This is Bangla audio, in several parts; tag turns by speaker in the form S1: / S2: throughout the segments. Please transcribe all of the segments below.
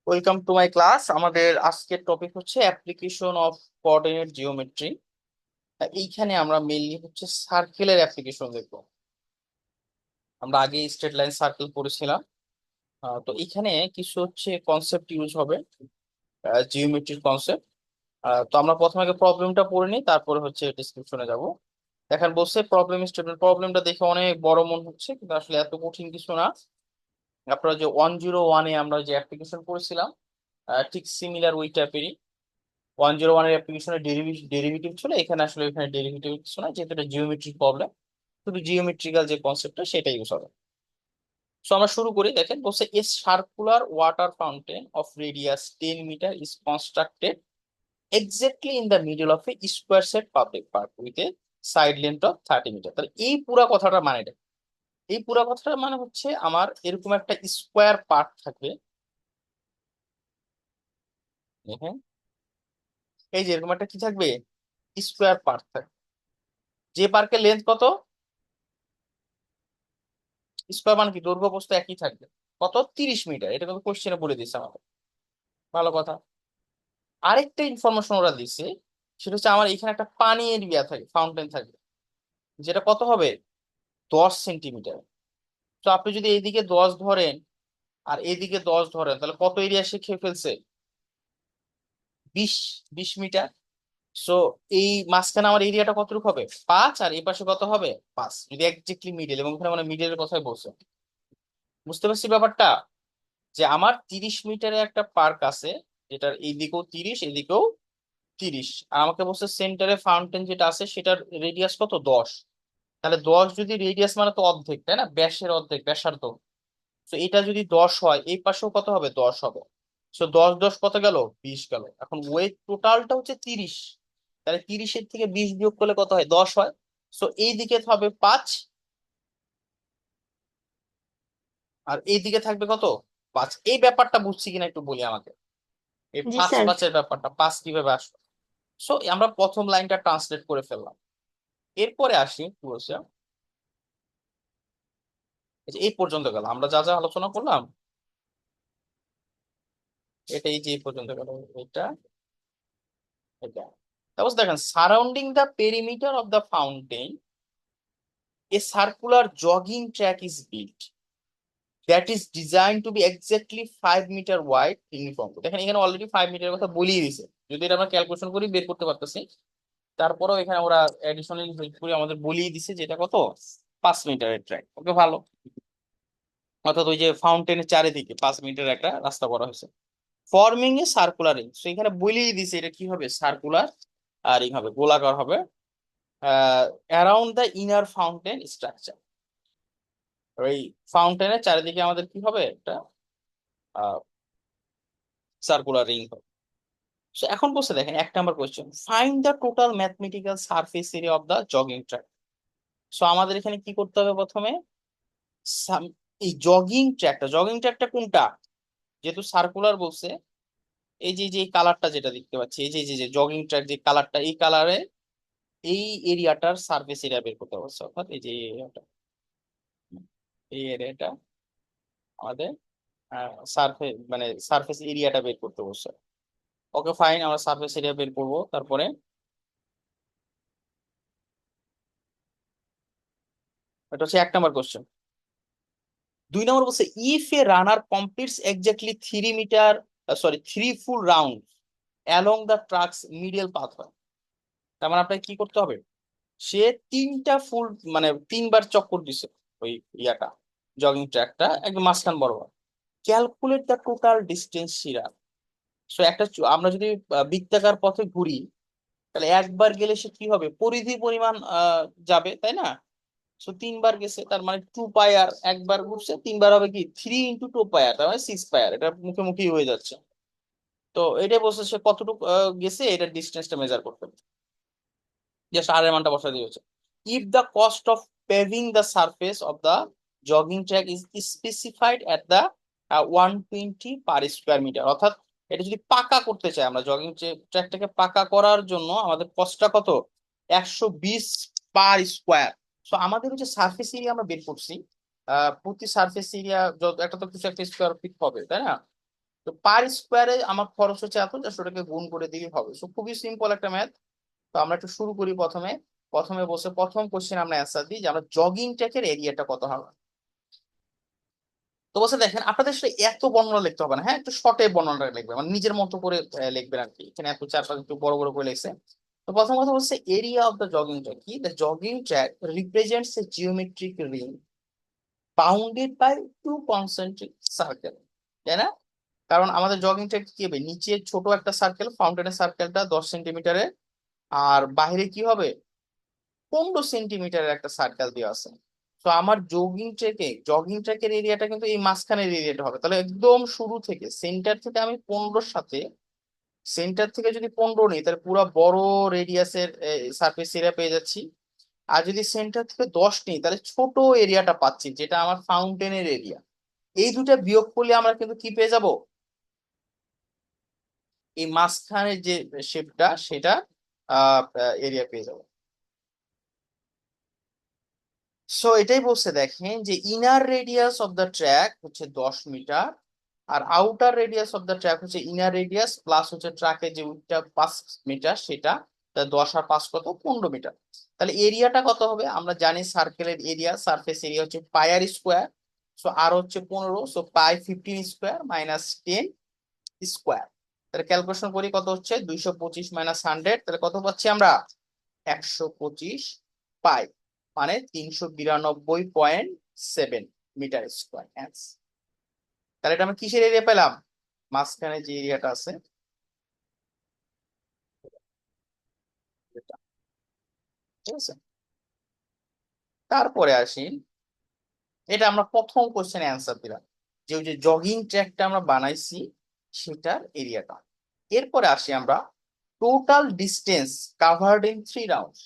S1: Welcome to my class. আমাদের আজকের টপিক হচ্ছে অ্যাপ্লিকেশন অফ কোঅর্ডিনেট জিওমেট্রি। এইখানে আমরা মেইনলি হচ্ছে সার্কেলের অ্যাপ্লিকেশন দেখবো। আমরা আগে স্ট্রেট লাইন সার্কেল পড়েছিলাম। তো এখানে কিছু হচ্ছে কনসেপ্ট ইউজ হবে, জিওমেট্রির কনসেপ্ট। তো আমরা প্রথমে আগে প্রবলেমটা পড়ে নিই, তারপরে হচ্ছে ডিসক্রিপশনে যাব। দেখেন বলছে প্রবলেম স্টেটমেন্ট। প্রবলেমটা দেখে অনেক বড় মনে হচ্ছে, কিন্তু আসলে এত কঠিন কিছু না। আপনারা যে 101-এ আমরা যে অ্যাপ্লিকেশন করেছিলাম, ঠিক সিমিলার ওই টাইপেরই। 101-এর অ্যাপ্লিকেশনের ডেরিভেটিভ ছিল, এখানে আসলে এখানে ডেরিভেটিভ কিছু না, যেহেতু এটা জিওমেট্রিক প্রবলেম। শুধু জিওমেট্রিক্যাল যে কনসেপ্টটা সেটাই ইউজ হবে। সো আমরা শুরু করি। দেখেন বলছে a circular water fountain of radius 10 metre is constructed exactly in the middle of a square set public park with a side length of 30 metre. তাহলে এই পুরা কথাটা মানে এটা, এই পুরা কথাটা মানে হচ্ছে আমার এরকম একটা স্কোয়ার পার্ক থাকবে। হ্যাঁ, এই যে এরকম একটা কি থাকবে, স্কোয়ার পার্ক থাকবে। যে পার্কের লেন্থ কত, স্কোয়ার মানে কি, দৈর্ঘ্য প্রস্থ একই থাকবে। কত, 30 মিটার। এটা কিন্তু কোশ্চেনে বলে দিচ্ছে আমাদের। ভালো কথা। আরেকটা ইনফরমেশন ওরা দিচ্ছে, সেটা হচ্ছে আমার এখানে একটা পানি এরিয়া থাকে, ফাউন্টেন থাকে, যেটা কত হবে, 10 সেন্টিমিটার। তো আপনি যদি এইদিকে 10 ধরেন আর এইদিকে 10 ধরেন, তাহলে কত এরিয়া সে খেয়ে ফেলছে, 20 20 মিটার। সো এই মাঝখানে আমার এরিয়াটা কতটুকু হবে, 5, আর এই পাশে কত হবে, 5। যদি একজাক্টলি মিডল, এবং এখানে মানে মিডলের কথাই বলছে। বুঝতে পারছি ব্যাপারটা, যে আমার 30 মিটারের একটা পার্ক আছে, যেটার এইদিকেও 30, এদিকেও 30। আর আমাকে বলছে সেন্টারে ফাউন্টেন যেটা আছে সেটার রেডিয়াস কত, 10। তাহলে 10 যদি রেডিয়াস মানে তো অর্ধেক, তাই না, ব্যাসের অর্ধেক, ব্যাসার্ধ। তো এটা যদি 10 হয়, এই পাশেও কত হবে, 10 হবে। সো 10 10 কত গেল, 20 গেল। এখন ওয়েট টোটালটা হচ্ছে 30। তাহলে 30-এর থেকে 20 বিয়োগ করলে কত হয়, 10 হয়। সো এই দিকে হবে 5, আর এই দিকে থাকবে কত, 5। এই ব্যাপারটা বুঝছি কিনা একটু বলি আমাকে। এই
S2: জি
S1: পাঁচ
S2: স্যার।
S1: পাঁচের ব্যাপারটা, 5 কিভাবে আসলো। সো আমরা প্রথম লাইনটা ট্রান্সলেট করে ফেললাম। এরপরে আসি কি বলছে, এই যে এই পর্যন্ত গেল, আমরা যা যা আলোচনা করলাম, এটা এই যে এই পর্যন্ত গেল, এটা, এটা। তারপর দেখেন surrounding the perimeter of the fountain a circular jogging track is built that is design to be exactly 5 meter wide uniform. দেখেন এখানে অলরেডি 5 মিটারের কথা বলিয়ে দিছে, যদি এটা আমরা ক্যালকুলেশন করি বের করতে পারতেছি। তারপরেও এখানে ওরা অ্যাডিশনালি হেল্প করে আমাদের বলিয়ে দিছে যেটা কত, 5 মিটারের ট্র্যাক। ওকে, ভালো। অর্থাৎ ওই যে ফাউন্টেনের চারিদিকে 5 মিটার একটা রাস্তা করা হয়েছে, ফর্মিং এ সার্কুলার রিং। তো এখানে বলেই দিছে এটা কি হবে, সার্কুলার রিং হবে, গোলাকার হবে, around the inner fountain structure. ওই ফাউন্টেনের চারিদিকে আমাদের কি হবে, একটা সার্কুলার রিং হবে। So, এখন বসে দেখেন 1 নম্বর question, find the total mathematical surface area of the jogging track. So আমাদের এখানে কি করতে হবে প্রথমে, এই জগিং ট্র্যাকটা কোনটা, যেহেতু সার্কুলার বলছে, এই যে যে কালারটা যেটা দেখতে পাচ্ছি, এই যে যে জগিং ট্র্যাক যে কালারটা, এই কালারে এই এরিয়াটার সারফেস এরিয়া বের করতে পারছে। অর্থাৎ এই যে এরিয়াটা, এই এরিয়াটা আমাদের সারফেস মানে সারফেস এরিয়াটা বের করতে বলছে। ওকে ফাইন, আমরা সারফেস এরিয়া বের করবো। তারপরে এটা হচ্ছে 1 নম্বর কোশ্চেন। 2 নম্বর বলছে if a runner completes exactly 3 meter, sorry 3 full round along the tracks middle pathway. তার মানে আপনাকে কি করতে হবে, সে 3টা ফুল, মানে 3বার চক্কর দিছে ওই ইয়াটা, জগিং ট্র্যাকটা একদম মাঝখান বরাবর। Calculate the total distance Sira. So একটা আমরা যদি বৃত্তাকার পথে ঘুরি, তাহলে একবার গেলে সে কি হবে, পরিধি পরিমাণ যাবে, তাই না। সো 3বার গেছে, তার মানে 2 পাই, আর একবার ঘুরছে 3বার হবে কি, 3 × 2 পাই, তার মানে 6 পাই। এটা মুখোমুখি হয়ে যাচ্ছে। তো এটাই বলছে সে কতটুকু গেছে, এটা ডিস্টেন্সটা মেজার করতে হবে। জাস্ট আর এর মানটা বসা দিয়েছে। If the cost of paving the surface of the jogging track is specified at the 120 per square meter. অর্থাৎ এটা যদি পাকা করতে চাই, আমরা জগিং ট্র্যাকটাকে পাকা করার জন্য আমাদের কস্টটা কত, 120 পার স্কোয়ার। সো আমাদের হচ্ছে সারফেস এরিয়া আমরা বের করছি। প্রতি সারফেস এরিয়া যত একটা তো কিছু একটা স্কোয়ার ফিট হবে, তাই না। তো পার স্কোয়ারে আমার খরচ হচ্ছে এত, জাস্ট ওটাকে গুণ করে দিলেই হবে। সো খুবই সিম্পল একটা ম্যাথ। তো আমরা একটু শুরু করি প্রথমে। প্রথমে বসে প্রথম কোশ্চেন আমরা অ্যান্সার দিই যে আমরা জগিং ট্র্যাকের এরিয়াটা কত হবে। তো বসে দেখেন, আপনাদের সাথে এত বর্ণনা লিখতে হবে না, হ্যাঁ, একটু শর্টে বর্ণনাটা লিখবে, মানে নিজের মতো করে লিখবেন আর কি। এখানে এত চার পাঁচ একটু বড় বড় করে লিখছে। তো প্রথম কথা হচ্ছে area of the jogging track. কি, the jogging track represents a geometric ring bounded by two concentric circle, তাই না? কারণ আমাদের জগিং ট্র্যাক কি হবে, নিচে ছোট একটা সার্কেল, ফাউন্টেনের সার্কেলটা 10 সেন্টিমিটারে, আর বাইরে কি হবে, 15 সেন্টিমিটারের একটা সার্কেল দেওয়া আছে। তো আমার জগিং ট্র্যাকের এরিয়াটা কিন্তু এই মাঝখানের এরিয়াটা হবে। তাহলে একদম শুরু থেকে সেন্টার থেকে আমি 15 সাথে, সেন্টার থেকে যদি 15 নিই তাহলে পুরো বড় রেডিয়াসের সারফেস এরিয়া পেয়ে যাচ্ছি। আর যদি সেন্টার থেকে 10 নিই তাহলে ছোট এরিয়াটা পাচ্ছি, যেটা আমার ফাউন্টেনের এরিয়া। এই দুটা বিয়োগ করলে আমরা কিন্তু কি পেয়ে যাব, এই মাঝখানের যে শেপটা সেটা এরিয়া পেয়ে যাব। সো এটাই বলছে, দেখেন যে inner radius of the track হচ্ছে 10 মিটার, আর outer radius of the track হচ্ছে ইনার রেডিয়াস প্লাস হচ্ছে ট্র্যাকের যে উইডথটা 5 মিটার সেটা। তা 10 আর 5 কত, 15 মিটার। তাহলে এরিয়াটা কত হবে, আমরা জানি সার্কেলের এরিয়া, সারফেস এরিয়া হচ্ছে পাই আর স্কোয়ার। সো আর হচ্ছে 15, সো পাই 15 স্কোয়ার মাইনাস 10 স্কোয়ার। তাহলে ক্যালকুলেশন করি, কত হচ্ছে 225 মাইনাস 100, তাহলে কত পাচ্ছি আমরা, 125 পাই, মানে 392.7 মিটার স্কোয়ার। তাহলে এটা আমরা কিসের এরিয়া পেলাম, মাঝখানে যে এরিয়াটা আছে এটা। ঠিক আছে, তারপরে আসি, এটা আমরা প্রথম কোশ্চেনে অ্যান্সার দিলাম যে ওই যে জগিং ট্র্যাকটা আমরা বানাইছি সেটার এরিয়াটা। এরপরে আসি আমরা total distance covered in 3 rounds.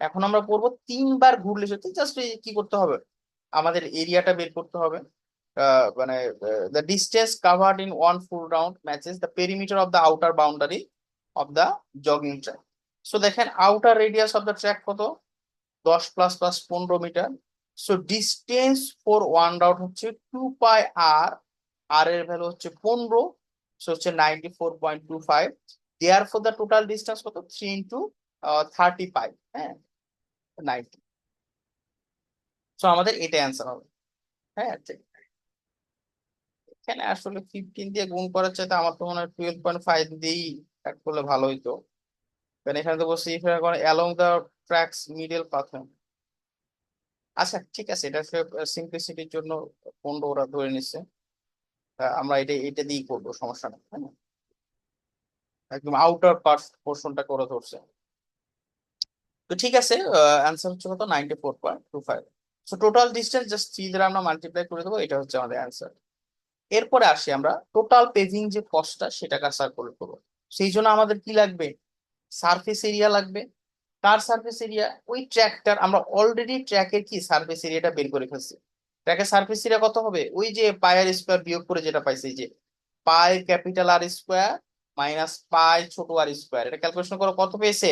S1: এখন আমরা পড়বো 3 বার ঘুরলে সত্যি, জাস্ট কি করতে হবে, আমাদের এরিয়াটা বের করতে হবে। মানে the distance covered in one full round matches the perimeter of the outer boundary of the jogging track. So দেখেন outer radius of the track কত, 10 plus plus 15 metre. So distance for one round হচ্ছে 2 পাই আর, আর এর ভ্যালু হচ্ছে 15, সো হচ্ছে 94.25। Therefore the total distance কত, 3 ইন্টু 30 পাই, হ্যাঁ, 90। সো আমাদের এটা অ্যান্সার হবে। হ্যাঁ ঠিক। এখানে আসলে 15 দিয়ে গুণ করার চাইতে আমার তো মনে হয় 12.5 দিয়েই অ্যাড করলে ভালো হইতো। কারণ এখানে তো বলছি along the tracks middle path. আচ্ছা ঠিক আছে, এটা সিম্পলিসিটির জন্য 15 ওরা ধরে নিচ্ছে। আমরা এটা এটা দিয়েই করবো, সমস্যা নেই, তাই না? একদম আউটার পার্ট পোর্শনটা করে ধরছে। তো ঠিক আছে, অ্যান্সার হচ্ছে কত, 94.25। সো টোটাল ডিস্টেন্স জাস্ট 3 দ্বারা আমরা মাল্টিপ্লাই করে দেবো, এটা হচ্ছে আমাদের অ্যান্সার। এরপরে আসি আমরা টোটাল পেভিং যে কস্টটা সেটা ক্যালকুলেট করবো। সেই জন্য আমাদের কি লাগবে, সারফেস এরিয়া লাগবে। কার সারফেস এরিয়া, ওই ট্র্যাকটার। আমরা অলরেডি ট্র্যাকের কি সারফেস এরিয়াটা বের করে ফেলছি। ট্র্যাকের সারফেস এরিয়া কত হবে, ওই যে পাই আর স্কোয়ার বিয়োগ করে যেটা পাইছি, যে pi capital r square minus pi ছোট আর স্কোয়ার, এটা ক্যালকুলেশন করো কত পেয়েছে,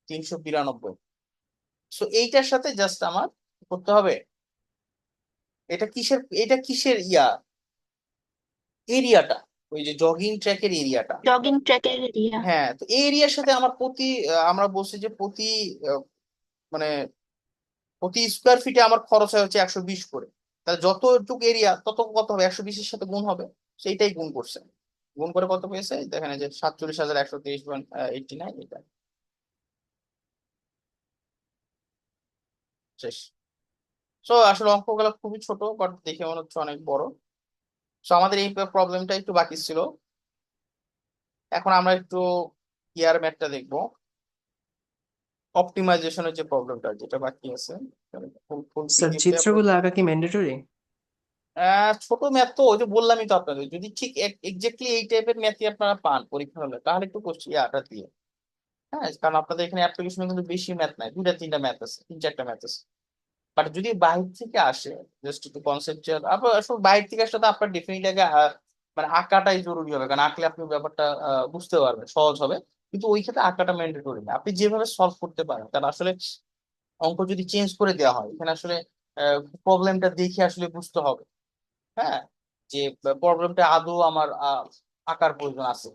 S1: 392। সো এইটার সাথে জাস্ট আমার কি করতে হবে, এটা কিসের এরিয়াটা, ওই যে জগিং ট্র্যাকের এরিয়াটা।
S2: জগিং ট্র্যাকের এরিয়া।
S1: হ্যাঁ, তো এই এরিয়ার সাথে আমার আমরা বলছি যে আহ, মানে প্রতি স্কোয়ার ফিটে আমার খরচ হয় হচ্ছে 120 করে। তাহলে যতটুকু এরিয়া তত কত হবে, 120-এর সাথে গুণ হবে। সেইটাই গুণ করছে। গুণ করে কত পেয়েছে দেখেন, এই যে 47,123.89, এটা শেষ। তো আসলে অঙ্কগুলো খুবই ছোট, বাট দেখে মনে হচ্ছে অনেক বড়। তো আমাদের এই প্রবলেমটা একটু বাকি ছিল। এখন আমরা একটু ইয়ার ম্যাথটা দেখবো, অপটিমাইজেশনের যে প্রবলেমটা যেটা বাকি আছে। ফুল ফুল
S3: স্যার
S1: পিডিএফ দেওয়া।
S3: চিত্রগুলো আঁকা কি ম্যান্ডেটরি?
S1: ছোট ম্যাথ তো, ওই যে বললামই তো আপনাদের, যদি ঠিক এক্স্যাক্টলি এই টাইপের ম্যাথই আপনারা পান পরীক্ষা হলে তাহলে একটু করছি আটা দিয়ে। হ্যাঁ, কারণ আপনাদের এখানে অ্যাপ্লিকেশনে কিন্তু বেশি ম্যাথ নাই, 2-3টা ম্যাথ আছে, 3-4টা ম্যাথ আছে। বাট যদি বাইরে থেকে আসে, জাস্ট একটু কনসেপচুয়াল, আপনার আসলে বাইরে থেকে আসলে তো আপনার ডেফিনেটলি আগে মানে আঁকাটাই জরুরি হবে, কারণ আঁকলে আপনি ব্যাপারটা বুঝতে পারবেন, সহজ হবে। কিন্তু ওই ক্ষেত্রে আঁকাটা ম্যান্ডেটরি না, আপনি যেভাবে সলভ করতে পারেন। কারণ আসলে অঙ্ক যদি চেঞ্জ করে দেওয়া হয়, এখানে আসলে প্রবলেমটা দেখে আসলে বুঝতে হবে। হ্যাঁ, যে প্রবলেমটা আদৌ আমার আঁকার প্রয়োজন আছে।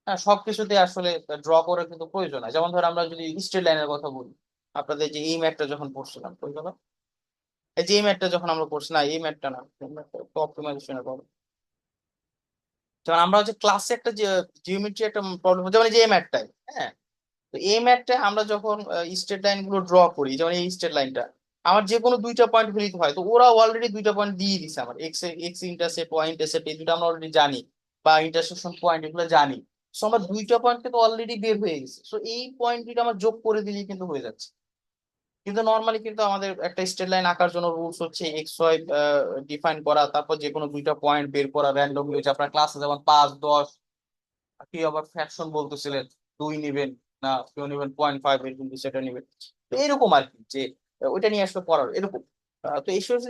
S1: হ্যাঁ, সবকিছুতে আসলে ড্র করার কিন্তু প্রয়োজন হয়। যেমন ধর আমরা যদি স্ট্রেট লাইনের কথা বলি, আপনাদের যে এই ম্যাথটা যখন পড়ছিলাম ওই হলো, এই যে এই ম্যাথটা যখন আমরা পড়ছি, না এই ম্যাথটা না, অপটিমাইজেশনের প্রবলেম। যেমন আমরা হচ্ছে ক্লাসে একটা যে জিওমেট্রি একটা প্রবলেম, যেমন এই যে এই ম্যাথটাই, হ্যাঁ, তো এই ম্যাথটা আমরা যখন স্ট্রেট লাইন গুলো ড্র করি, যেমন এই স্ট্রেট লাইনটা আমার যে কোনো দুইটা পয়েন্ট ফেলিতে হয়, তো ওরা অলরেডি দুইটা পয়েন্ট দিয়ে দিছে আমার, এক্স ইন্টারসেপ্ট ওয়াই ইন্টারসেপ্ট, এই দুটো আমরা অলরেডি জানি, বা ইন্টারসেকশন পয়েন্ট এগুলো জানি। সো আমার দুইটা পয়েন্ট কিন্তু অলরেডি বের হয়ে গেছে, সো এই পয়েন্ট দুইটা আমার যোগ করে দিলেই কিন্তু হয়ে যাচ্ছে। কিন্তু নর্মালি কিন্তু আমাদের একটা স্ট্রেট লাইন আঁকার জন্য রুলস হচ্ছে এক্স ওয়াই ডিফাইন করা, তারপর যে কোনো দুইটা পয়েন্ট বের করা র্যান্ডমলি, হচ্ছে আপনার ক্লাসে যেমন 5, 10, কেউ আবার ফ্র্যাকশন বলতেছিলেন, 2 নিবেন না কেউ নিবেন 0.5 এর, কিন্তু সেটা নিবেন। তো এরকম আর কি, যে ওইটা নিয়ে আসলে পড়ার এরকম। তো এই সময়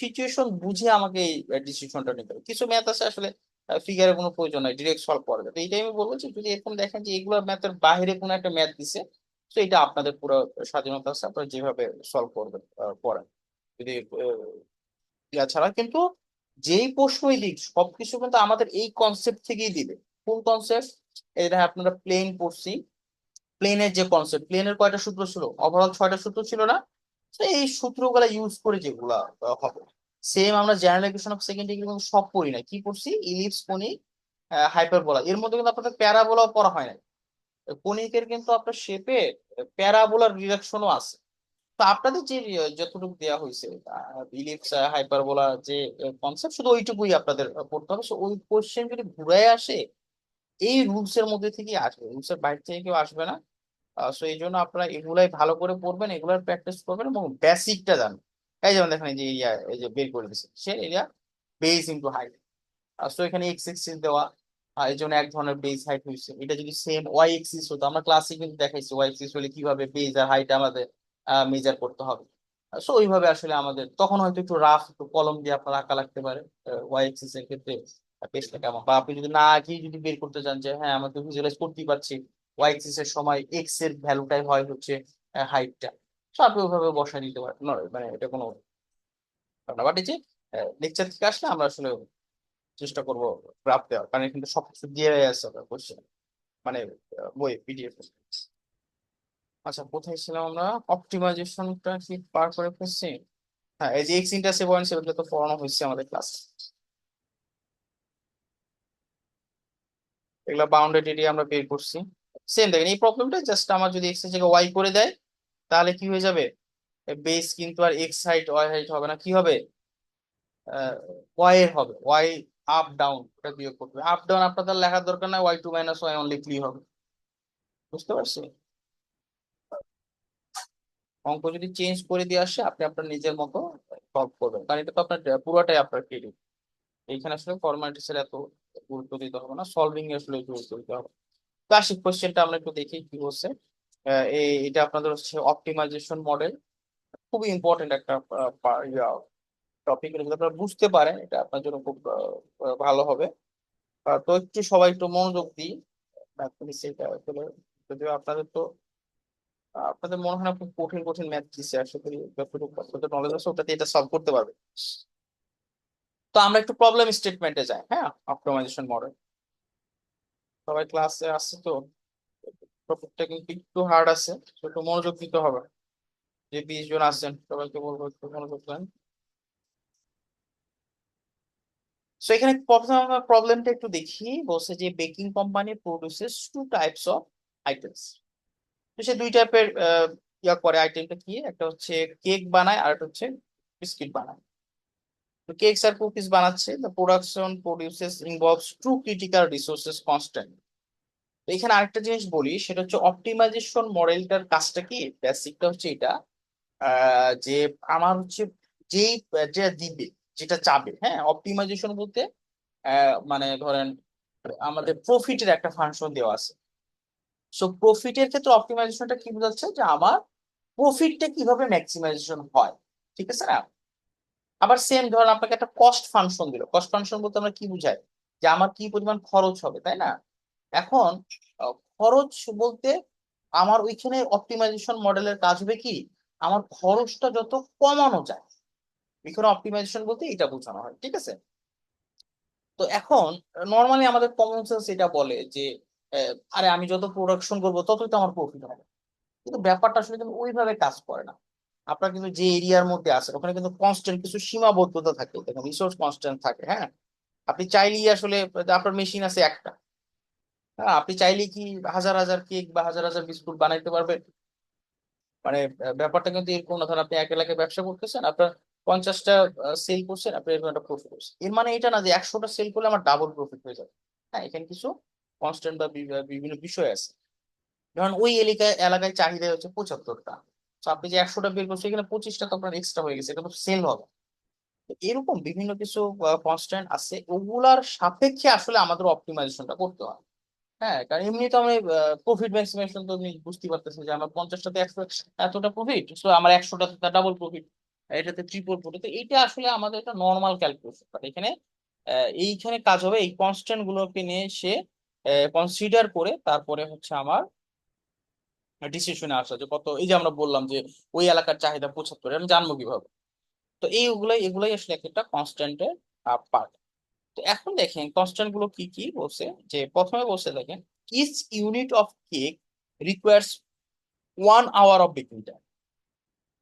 S1: সিচুয়েশন বুঝে আমাকে এই ডিসিশনটা নিতে হবে। কিছু ম্যাথ আছে আসলে ফিগারের কোনো প্রয়োজন নাই, ডিরেক্ট সলভ করা যায়। তো এইটাই আমি বলবো যে যদি এরকম দেখেন যে এগুলো ম্যাথের বাইরে কোনো একটা ম্যাথ দিছে, তো এটা আপনাদের পুরো স্বাধীনতা আছে, আপনারা যেভাবে সলভ করবেন করেন। যদি ইয়া ছাড়া কিন্তু যেই প্রশ্নই দিক সবকিছু কিন্তু আমাদের এই কনসেপ্ট থেকেই দিবে। কোন কনসেপ্ট? এটা আপনারা প্লেন পড়ছি, প্লেনের যে কনসেপ্ট, প্লেনের কয়টা সূত্র ছিল? ওভারঅল 6টা সূত্র ছিল না? তো এই সূত্রগুলা ইউজ করে যেগুলা হবে। সেম আমরা general equation of second degree কিন্তু সব পড়ি না, কি পড়ছি? Ellipse, conic, hyperbola. এর মধ্যে কিন্তু আপনাদের প্যারাবোলা পড়া হয় না। কনিকের কিন্তু আপনার শেপে প্যারাবোলার রিডাকশনও আছে। তো আপনাদের যে যতটুকু দেওয়া হয়েছে ইলিপস, হাইপারবোলা যে কনসেপ্ট, শুধু ওইটুকুই আপনাদের পড়তে হবে। So, ওই কোশ্চেন যদি ঘুরায় আসে, এই রুলস এর মধ্যে থেকে আসবে, রুলস এর বাইরে থেকে কেউ আসবে না। সো এই জন্য আপনারা এগুলাই ভালো করে পড়বেন, এগুলার প্র্যাকটিস করবেন এবং বেসিকটা জানবেন। এই যেমন দেখেন এই যে এরিয়া, এই যে বের করে দিচ্ছে সে area, base into height. So এখানে এক্স এক্সিস দেওয়া, এই জন্য এক ধরনের বেস হাইট হয়েছে। এটা যদি সেম ওয়াই এক্সিস হতো, আমরা ক্লাসে কিন্তু দেখাইছি ওয়াই এক্সিস হলে কিভাবে বেস আর হাইট আমাদের মেজার করতে হবে। সো ওইভাবে আসলে আমাদের তখন হয়তো একটু রাফ, একটু কলম দিয়ে আপনার আঁকা লাগতে পারে ওয়াই এক্সিস এর ক্ষেত্রে পেজটা কেমন। বা আপনি যদি না আঁকিয়ে যদি বের করতে চান যে হ্যাঁ আমাকে ভিজুয়ালাইজ করতেই পারছি, ওয়াই এক্সিস এর সময় এক্স এর ভ্যালুটাই হয় হচ্ছে হাইটটা, তো আপনি ওইভাবে বসায় নিতে পারেন। মানে এটা কোনো ব্যাপার না। বাট এই যে লেকচার থেকে আসলে আমরা আসলে চেষ্টা করবো গ্রাফ দেওয়ার, কারণ এখানে সবকিছু দিয়ে আছে কোশ্চেন, মানে বই পিডিএফ। আচ্ছা, কোথায় ছিলাম আমরা? অপটিমাইজেশনটা কি পার করে ফেলছি? হ্যাঁ, এই যে এক্স ইন্টারসেপ্ট পয়েন্ট সেগুলো তো পড়ানো হয়েছে আমাদের ক্লাস। এগুলো বাউন্ডেড এরিয়া আমরা বের করছি। সেম দেখেন এই প্রবলেমটা, জাস্ট আমার যদি এক্স এর জায়গায় ওয়াই করে দেয়, তাহলে কি হয়ে যাবে? বেস কিন্তু আর এক্স হাইট ওয়াই হাইট হবে না, কি হবে? ওয়াই এর হবে, ওয়াই আপ ডাউন এটা বিয়োগ করতে হবে। আপ ডাউন আপনাদের লেখার দরকার নাই, y two minus y only click হবে। বুঝতে পারছি? অঙ্ক যদি চেঞ্জ করে দিয়ে আসে, আপনি আপনার নিজের মতো সলভ করবেন, কারণ এটা তো আপনার পুরোটাই আপনার ক্রেডিট। এইখানে আসলে ফর্মালিটিস এর এত গুরুত্ব দিতে হবে না, সলভিং এ আসলে গুরুত্ব দিতে হবে। তো আসি কোশ্চেনটা আমরা একটু দেখি কি বলছে। এটা আপনাদের হচ্ছে অপটিমাইজেশন মডেল, খুবই ইম্পর্টেন্ট একটা টপিক। যদি আপনারা বুঝতে পারেন এটা আপনার জন্য খুব ভালো হবে। তো একটু সবাই একটু মনোযোগ দিই। ম্যাথমেটিক্স এটা আসলে, যদিও আপনাদের তো আপনাদের মনে হয় না খুব কঠিন কঠিন ম্যাথ দিচ্ছে, আশা করি যতটুকু নলেজ আছে ওটাতে এটা সলভ করতে পারবে। তো আমরা একটু প্রবলেম স্টেটমেন্টে যাই। হ্যাঁ, অপটিমাইজেশন মডেল, সবাই ক্লাসে আসছে তো, টপিকটা কিন্তু একটু হার্ড আছে, তো একটু মনোযোগ দিতে হবে। যে 20 জন আছেন সবাইকে বলবো একটু মনোযোগ দেন। সো এখানে প্রথমে আমরা প্রবলেমটা একটু দেখি। বলছে যে baking company produces two types of items. তো সে দুই টাইপের ইয়া করে, আইটেমটা কি? একটা হচ্ছে কেক বানায় আর একটা হচ্ছে বিস্কিট বানায়। তো কেকস আর কুকিজ বানাচ্ছে, the production produces involves two critical resources constant. তো এখানে আরেকটা জিনিস বলি, সেটা হচ্ছে অপটিমাইজেশন মডেলটার কাজটা কি, বেসিকটা হচ্ছে এটা, যে আমার হচ্ছে যেই যেটা দিবে, যেটা চাবে, হ্যাঁ, অপটিমাইজেশন বলতে মানে ধরেন আমাদের প্রফিটের একটা ফাংশন দেওয়া আছে। সো প্রফিটের ক্ষেত্রে অপটিমাইজেশনটা কি বোঝাচ্ছে, যে আমার প্রফিটটা কিভাবে ম্যাক্সিমাইজেশন হয়, ঠিক আছে না? আবার সেম ধরেন আপনাকে একটা কস্ট ফাংশন দিল, কস্ট ফাংশন বলতে আমরা কি বুঝাই, যে আমার কি পরিমাণ খরচ হবে, তাই না? এখন খরচ বলতে আমার ওইখানে অপটিমাইজেশন মডেলের কাজ হবে কি, আমার খরচটা যত কমানো যায়, এখানে অপটিমাইজেশন বলতে এটা বোঝানো হয়, ঠিক আছে? এখন নর্মালি আমাদের কমন সেন্স এটা বলে যে আরে আমি যত প্রোডাকশন করবো ততই তো আমার প্রফিট হবে, কিন্তু ব্যাপারটা আসলে কিন্তু ওইভাবে কাজ করে না। আপনার কিন্তু যে এরিয়ার মধ্যে আছে ওখানে কিন্তু কনস্ট্যান্ট কিছু সীমাবদ্ধতা থাকে, দেখুন রিসোর্স কনস্ট্যান্ট থাকে, হ্যাঁ। আপনি চাইলেই আসলে, আপনার মেশিন আছে একটা, হ্যাঁ, আপনি চাইলেই কি হাজার হাজার কেক বা হাজার হাজার বিস্কুট বানাইতে পারবেন? মানে ব্যাপারটা কিন্তু এরকম না। ধরেন আপনি এক এলাকায় ব্যবসা করতেছেন, আপনার 50টা সেল করছেন, আপনি এরকম একটা প্রফিট করছেন, এর মানে এটা না যে 100টা সেল করলে আমার ডাবল প্রফিট হয়ে যাবে। হ্যাঁ, এখানে কিছু কনস্ট্যান্ট বা বিভিন্ন বিষয় আছে। ধরেন ওই এলাকায় এলাকায় চাহিদা হচ্ছে 75টা, তো আপনি যে 100টা বের করছেন এখানে 25টা তো আপনার এক্সট্রা হয়ে গেছে, এটা তো সেল হবে। তো এরকম বিভিন্ন কিছু কনস্ট্যান্ট আছে, ওগুলার সাপেক্ষে আসলে আমাদের অপটিমাইজেশনটা করতে হয়। হ্যাঁ, কারণ এমনি তো আমি প্রফিট ম্যাক্সিমাইজেশন তো আপনি বুঝতে পারতেছেন যে আমার 50টাতে 100 এতটা প্রফিট, তো আমার 100টাতে তার ডাবল প্রফিট, এটাতে ট্রিপল প্রফিট। তো এইটা আসলে আমাদের একটা নর্মাল ক্যালকুলেশন, বাট এখানে এইখানে কাজ হবে এই কনস্ট্যান্ট গুলোকে নিয়ে সে কনসিডার করে তারপরে হচ্ছে আমার ডিসিশনে আসা যে কত, এই যে আমরা বললাম যে ওই এলাকার চাহিদা 75, আমি জানবো কিভাবে? তো এইগুলাই এগুলাই আসলে একটা কনস্ট্যান্টের পার্ট। তো এখন দেখেন কনস্ট্যান্ট গুলো কি কি বলছে। যে প্রথমে বলছে দেখেন, each unit of cake requires 1 hour of baking time.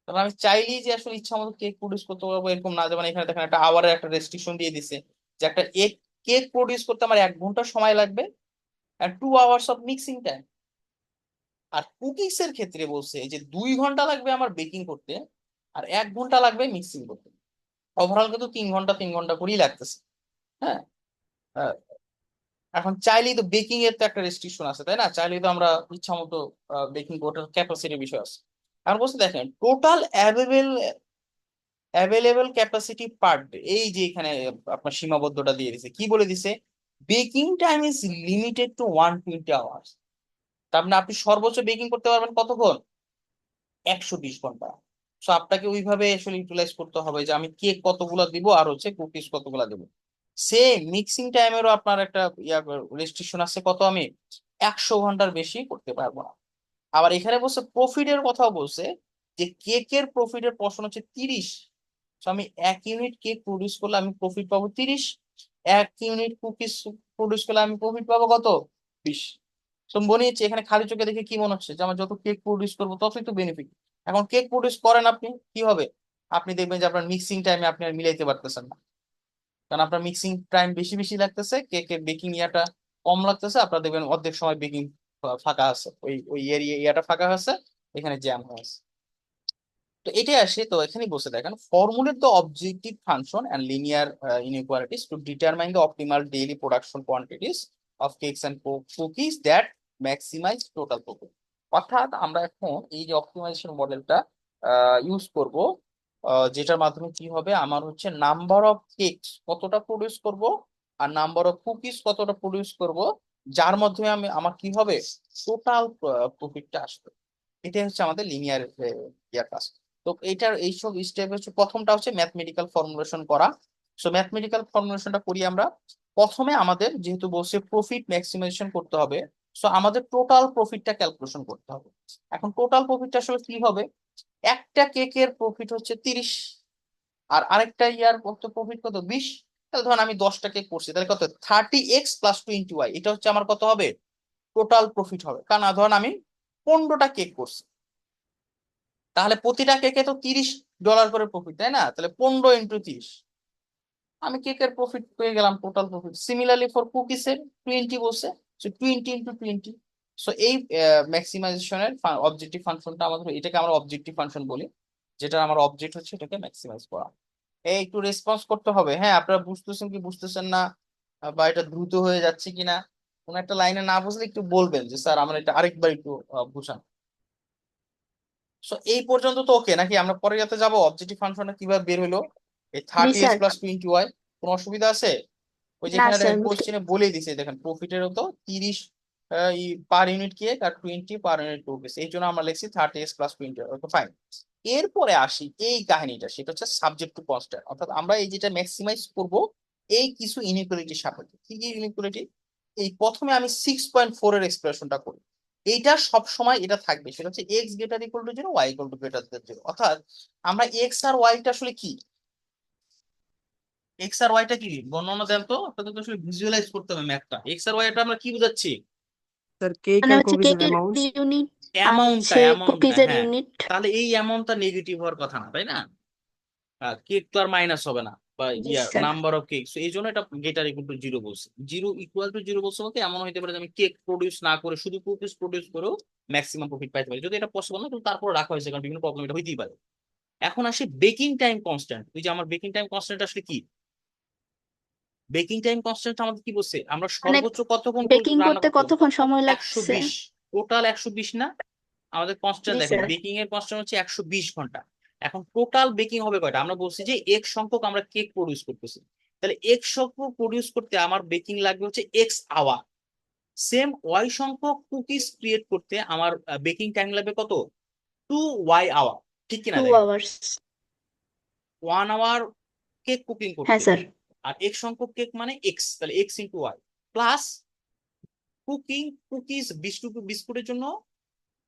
S1: তাহলে আমি চাইলেই যে আসলে ইচ্ছা মতো কেক প্রডিউস করতে পারবো এরকম না, যেমন এখানে দেখেন একটা আওয়ারের একটা রেস্ট্রিকশন দিয়ে দিছে যে একটা এক কেক প্রডিউস করতে আমার 1 ঘন্টা সময় লাগবে, আর 2 আওয়ার্স অফ মিক্সিং টাইম। আর কুকিজ এর ক্ষেত্রে বলছে যে 2 ঘন্টা লাগবে আমার বেকিং করতে, আর 1 ঘন্টা লাগবে মিক্সিং করতে। ওভারঅল কিন্তু 3 ঘন্টা 3 ঘন্টা করেই লাগতেছে। হ্যাঁ। এখন চাইলেই তো বেকিং এর তো একটা রেস্ট্রিকশন আছে, তাই না? চাইলেই তো আমরা ইচ্ছা মতো বেকিং ওটার ক্যাপাসিটির বিষয় আছে। এখন বলতে দেখেন total available capacity per day, এই যে এখানে আপনার সীমাবদ্ধতা দিয়ে দিছে, কি বলে দিছে? Baking time is limited to 120 hours. তার মানে আপনি সর্বোচ্চ বেকিং করতে পারবেন কতক্ষণ? 120 ঘন্টা। সো আপনাকে ওইভাবে আসলে ইউটিলাইজ করতে হবে যে আমি কেক কতগুলো দিব আর হচ্ছে কুকিজ কতগুলো দিব। সেম মিক্সিং টাইমেরও আপনার একটা রেস্ট্রিকশন আছে, কত? আমি 100 ঘন্টার বেশি করতে পারবো না। আবার এখানে বলছে প্রফিটের কথাও বলছে, যে কেকের প্রফিটের পোর্শন হচ্ছে 30। তো আমি 1 ইউনিট কেক প্রডিউস করলে আমি প্রফিট পাবো 30, 1 ইউনিট কুকিজ প্রডিউস করলে আমি প্রফিট পাবো কত? 20। তো মনে হচ্ছে এখানে খালি চোখে দেখে কি মনে হচ্ছে যে আমার যত কেক প্রডিউস করবো ততই তো বেনিফিট। এখন কেক প্রডিউস করেন আপনি, কি হবে? আপনি দেখবেন যে আপনার মিক্সিং টাইমে আপনি আর মিলাইতে পারতেছেন না, কারণ আপনার মিক্সিং টাইম বেশি বেশি লাগতেছে, কেকের বেকিং ইয়াটা কম লাগতেছে। আপনার দেখবেন অর্ধেক সময় বেকিং ফাঁকা আছে, ওই ওই ইয়াটা ফাঁকা আছে, এখানে জ্যাম হয়ে আছে। তো এটাই আসে, তো এখানে বসে দেখেন formulate the objective function and linear inequalities to determine the optimal daily production quantities of cakes and cookies that maximize total profit. অর্থাৎ আমরা এখন এই যে অপটিমাইজেশন মডেলটা ইউজ করব, যেটার মাধ্যমে কি হবে, আমার হচ্ছে নাম্বার অফ কেকস কতটা প্রডিউস করব আর নাম্বার অফ কুকিজ কতটা প্রডিউস করব, যার মাধ্যমে আমি আমার কি হবে, টোটাল প্রফিটটা আসবে। এটাই হচ্ছে আমাদের লিনিয়ার ইয়ার কাজ। তো এইটার এইসব স্টেপ হচ্ছে, প্রথমটা হচ্ছে ম্যাথমেটিক্যাল ফর্মুলেশন করা। সো ম্যাথমেটিক্যাল ফর্মুলেশনটা করি আমরা। প্রথমে আমাদের যেহেতু বলছে প্রফিট ম্যাক্সিমাইজেশন করতে হবে, সো আমাদের টোটাল প্রফিটটা ক্যালকুলেশন করতে হবে। এখন টোটাল প্রফিটটা আসলে কি হবে? একটা কেকের প্রফিট হচ্ছে 30, আর আরেকটা ইয়ার কত প্রফিট, কত? 20। তাহলে ধরুন আমি 10টা কেক করছি, তাহলে কত? 30x + 20y, এটা হচ্ছে আমার কত হবে? টোটাল প্রফিট হবে। কারণ ধরুন আমি 15টা কেক করছি, তাহলে প্রতিটা কেকে তো $30 করে প্রফিট, তাই না? তাহলে 15 × 30, আমি কেকের প্রফিট পেয়ে গেলাম, টোটাল প্রফিট। সিমিলারলি ফর কুকিজের 20 বলছে, 20 × 20। সো এই ম্যাক্সিমাইজেশনের অবজেক্টিভ ফাংশনটা আমাদের, এটাকে আমরা অবজেক্টিভ ফাংশন বলি, যেটা আমার অবজেক্ট হচ্ছে এটাকে ম্যাক্সিমাইজ করা। এই একটু রেসপন্স করতে হবে, হ্যাঁ। আপনারা বুঝতেছেন কি বুঝতেছেন না, বা এটা দ্রুত হয়ে যাচ্ছে কিনা, কোন একটা লাইনে না বুঝলে একটু বলবেন যে স্যার আমার এটা আরেকবার একটু বুঝান। সো এই পর্যন্ত তো ওকে নাকি? আমরা পরে যাতে যাবো অবজেক্টিভ ফাংশনটা কিভাবে বের হলো, এই
S2: জি
S1: 30x
S2: স্যার।
S1: + 20y। কোনো অসুবিধা আছে? ওই
S2: না
S1: যেখানে
S2: স্যার,
S1: দেখেন
S2: বুঝতে
S1: কোশ্চেনে বলেই দিছে, দেখেন প্রফিটের তো 30 পার ইউনিট কেক আর 20 পার ইউনিট কুকিজ, এই জন্য আমরা লিখছি 30x + 20। ওকে, ফাইন। এরপরে আসি এই কাহিনীটা, সেটা হচ্ছে সাবজেক্ট টু কনস্ট্যান্ট, অর্থাৎ আমরা এই যেটা ম্যাক্সিমাইজ করব এই কিছু ইনইকুয়ালিটির সাপেক্ষে। কি কি ইনইকুয়ালিটি? এই প্রথমে আমি 6.4 এর এক্সপ্রেশনটা করি, এইটা সব সময় এটা থাকবে, সেটা হচ্ছে x= 0, y>0। অর্থাৎ আমরা এক্স আর ওয়াইটা আসলে কি, এক্স আর ওয়াইটা কি বর্ণনা দেন তো, আপনাদের তো আসলে ভিজুয়ালাইজ করতে হবে ম্যাথটা। এক্স আর ওয়াইটা আমরা কি বুঝাচ্ছি?
S2: স্যার কেক
S3: মানে
S2: আর
S3: হচ্ছে
S2: কুকিজের
S3: কেকের
S2: অ্যামাউন্ট।
S3: ইউনিট আর
S1: অ্যামাউন্টটা
S3: হচ্ছে
S1: অ্যামাউন্টটা
S3: কুকিজের
S1: হ্যাঁ।
S3: ইউনিট।
S1: তাহলে এই অ্যামাউন্টটা নেগেটিভ হওয়ার কথা না, তাই না? কেক তো আর মাইনাস হবে না, বা
S3: জি স্যার।
S1: নাম্বার অফ কেক, এই জন্য এটা গেটার ইকুয়াল টু জিরো বলছে। জিরো ইকুয়াল টু জিরো বলছে বলতে এমন হইতে পারে যে আমি কেক প্রডিউস না করে শুধু কুকিজ প্রডিউস করেও ম্যাক্সিমাম প্রফিট পাইতে পারি, যদি এটা পসিবল না কিন্তু তারপর রাখা হয়েছে কারণ বিভিন্ন প্রবলেম এটা হইতেই পারে। এখন আসি বেকিং টাইম কনস্ট্যান্ট। ওই যে আমার বেকিং টাইম কনস্ট্যান্ট আসলে কি? বেকিং টাইম কনস্ট্যান্ট আমাদের কি বলছে, আমরা
S3: মানে
S1: সর্বোচ্চ কতক্ষণ
S3: বেকিং
S1: রান্না
S3: করতে
S1: করতে পারবো?
S3: কতক্ষণ সময়
S1: একশো
S3: লাগছে?
S1: বিশ টোটাল 120 না? আমাদের কনস্ট্যান্ট
S3: জি
S1: দেখেন
S3: স্যার।
S1: বেকিং এর কনস্ট্যান্ট হচ্ছে 120 ঘন্টা। এখন টোটাল বেকিং হবে কয়টা? আমরা বলছি যে এক সংখ্যক আমরা কেক প্রডিউস করতেছি, তাহলে এক সংখ্যক প্রডিউস করতে আমার বেকিং লাগবে হচ্ছে এক্স আওয়ার। সেম ওয়াই সংখ্যক কুকিজ ক্রিয়েট করতে আমার বেকিং টাইম লাগবে কত? 2 ওয়াই আওয়ার। ঠিক কিনা
S3: টু
S1: দেখেন,
S3: আওয়ার্স
S1: 1 আওয়ার কেক কুকিং
S3: হ্যাঁ
S1: করতে,
S3: স্যার।
S1: আর এক সংখ্যক কেক মানে এক্স, তাহলে x into y plus cooking cookies বিস্কুটের জন্য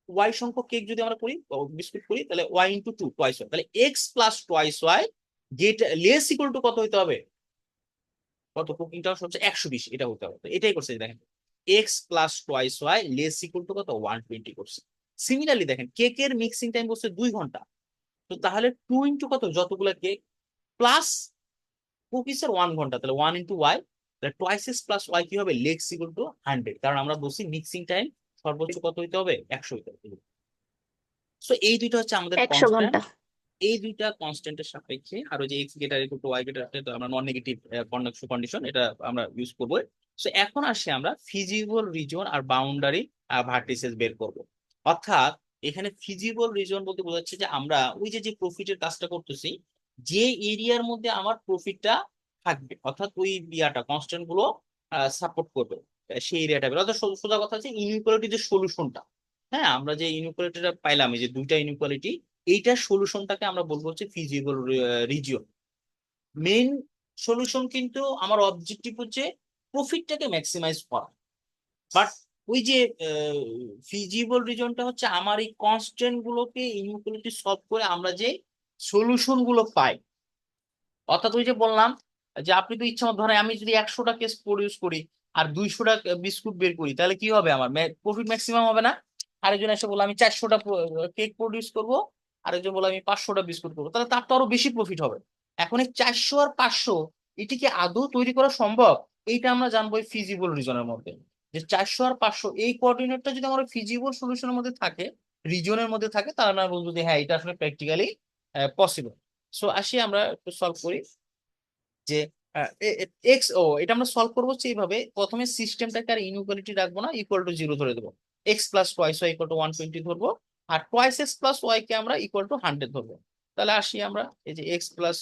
S1: ওয়াই সংখ্যক কেক যদি আমরা করি বিস্কুট করি, তাহলে y into two twice y, তাহলে x plus twice y get less equal to কত হইতে হবে? কত? কুকিংটা হচ্ছে 120, এটা হতে হবে। তো এটাই করছে দেখেন, x plus twice y less equal to কত? 120 করছে। সিমিলারলি দেখেন কেকের মিক্সিং টাইম বলছে 2 ঘন্টা, তো তাহলে টু ইন্টু কত যতগুলো কেক প্লাস কুকিজের 1 ঘন্টা, তাহলে ওয়ান ইন্টু ওয়াই, তাহলে টোয়াইস এক্স প্লাস ওয়াই কি হবে? লেস ইকুয়াল টু 100, কারণ আমরা বলছি মিক্সিং টাইম সর্বোচ্চ কত হইতে হবে? 100 হইতে হবে। সো এই দুইটা হচ্ছে আমাদের
S3: 100 ঘন্টা।
S1: কনস্ট্যান্ট। এই দুইটা কনস্ট্যান্টের সাপেক্ষে আর ওই যে x greater equal to y greater, তো আমরা নন নেগেটিভ কন্ডিশন এটা আমরা ইউজ করবো। সো এখন আসি আমরা ফিজিবল রিজন আর বাউন্ডারি ভার্টিসেস বের করব। অর্থাৎ এখানে ফিজিবল রিজন বলতে বোঝাচ্ছে যে আমরা ওই যে যে প্রফিটের কাজটা করতেছি, যে এরিয়ার মধ্যে আমার প্রফিটটা থাকবে, অর্থাৎ ওই ইয়াটা কনস্ট্যান্ট গুলো সাপোর্ট করবে, সেই এরিয়াটা বের। অর্থাৎ সোজা কথা হচ্ছে ইনইকুয়ালিটি যে সলিউশনটা, হ্যাঁ আমরা যে ইনইকুয়ালিটিটা পাইলাম, এই যে দুইটা ইনইকুয়ালিটি, এইটার সলিউশনটাকে আমরা বলবো হচ্ছে ফিজিবল রিজিয়ন। মেইন সলিউশন কিন্তু আমার অবজেক্টিভ হচ্ছে প্রফিটটাকে ম্যাক্সিমাইজ করা, বাট ওই যে ফিজিবল রিজনটা হচ্ছে আমার এই কনস্ট্যান্ট গুলোকে ইনইকুয়ালিটি সলভ করে আমরা যে সলিউশন গুলো পাই। অর্থাৎ ওই যে বললাম যে আপনি তো ইচ্ছা মতো ধরেন আমি যদি 100টা কেস প্রডিউস করি আর 200টা বিস্কুট বের করি, তাহলে কি হবে? আমার প্রফিট ম্যাক্সিমাম হবে না? আরেকজন এসে বললো আমি 400টা কেক প্রডিউস করব, আরেকজন বললো আমি 500টা বিস্কুট করবো, তাহলে তার তো আরো বেশি প্রফিট হবে। এখন এই 400 আর 500 এটি কি আদৌ তৈরি করা সম্ভব? এইটা আমরা জানবো এই ফিজিবল রিজনের মধ্যে, যে 400 আর 500 এই কোঅর্ডিনেটটা যদি আমার ফিজিবল সলিউশনের মধ্যে থাকে, রিজনের মধ্যে থাকে, তাহলে আমরা বলবো যে হ্যাঁ এটা আসলে প্র্যাকটিক্যালি পসিবল। সো আসি আমরা একটু সলভ করি যে এক্স ও এটা আমরা সলভ করবো হচ্ছে এইভাবে, প্রথমে সিস্টেমটাকে আর ইনইকুয়ালিটি রাখবো না, ইকুয়াল টু জিরো ধরে দেবো। X plus twice y equal to 120 ধরবো, আর টোয়াইস এক্স প্লাস ওয়াই কে আমরা ইকুয়াল টু 100 ধরবো। তাহলে আসি আমরা এই যে এক্স প্লাস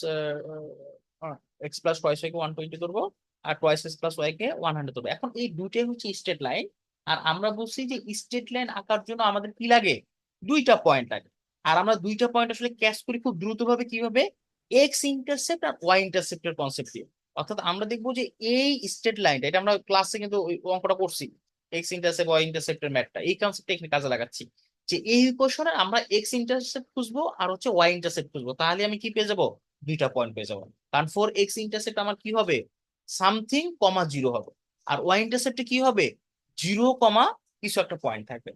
S1: টোয়াইস ওয়াই কে 120 ধরবো, আর টোয়াইস এক্স প্লাস ওয়াই কে 100 ধরবো। এখন এই দুইটাই হচ্ছে স্ট্রেট লাইন, আর আমরা বলছি যে স্ট্রেট লাইন আঁকার জন্য আমাদের কি লাগে? দুইটা পয়েন্ট লাগে। আর আমরা দুইটা পয়েন্ট আসলে ক্যাচ করি খুব দ্রুত ভাবে, কিভাবে? এক্স ইন্টারসেপ্ট আর ওয়াই ইন্টারসেপ্টের কনসেপ্ট দিয়ে। অর্থাৎ আমরা দেখবো যে এই স্ট্রেট লাইনটা, এটা আমরা ক্লাসে কিন্তু ওই অঙ্কটা করছি, এক্স ইন্টারসেপ্ট ওয়াই ইন্টারসেপ্টের ম্যাথটা, এই কনসেপ্টটা এখানে কাজে লাগাচ্ছি, যে এই ইকুয়েশনে আমরা এক্স ইন্টারসেপ্ট খুঁজবো আর হচ্ছে ওয়াই ইন্টারসেপ্ট খুঁজবো, তাহলে আমি কি পেয়ে যাবো? দুইটা পয়েন্ট পেয়ে যাবো। কারণ ফর এক্স ইন্টারসেপ্ট আমার কি হবে? সামথিং কমা জিরো হবে, আর ওয়াই ইন্টারসেপ্টে কি হবে? জিরো কমা কিছু একটা পয়েন্ট থাকবে।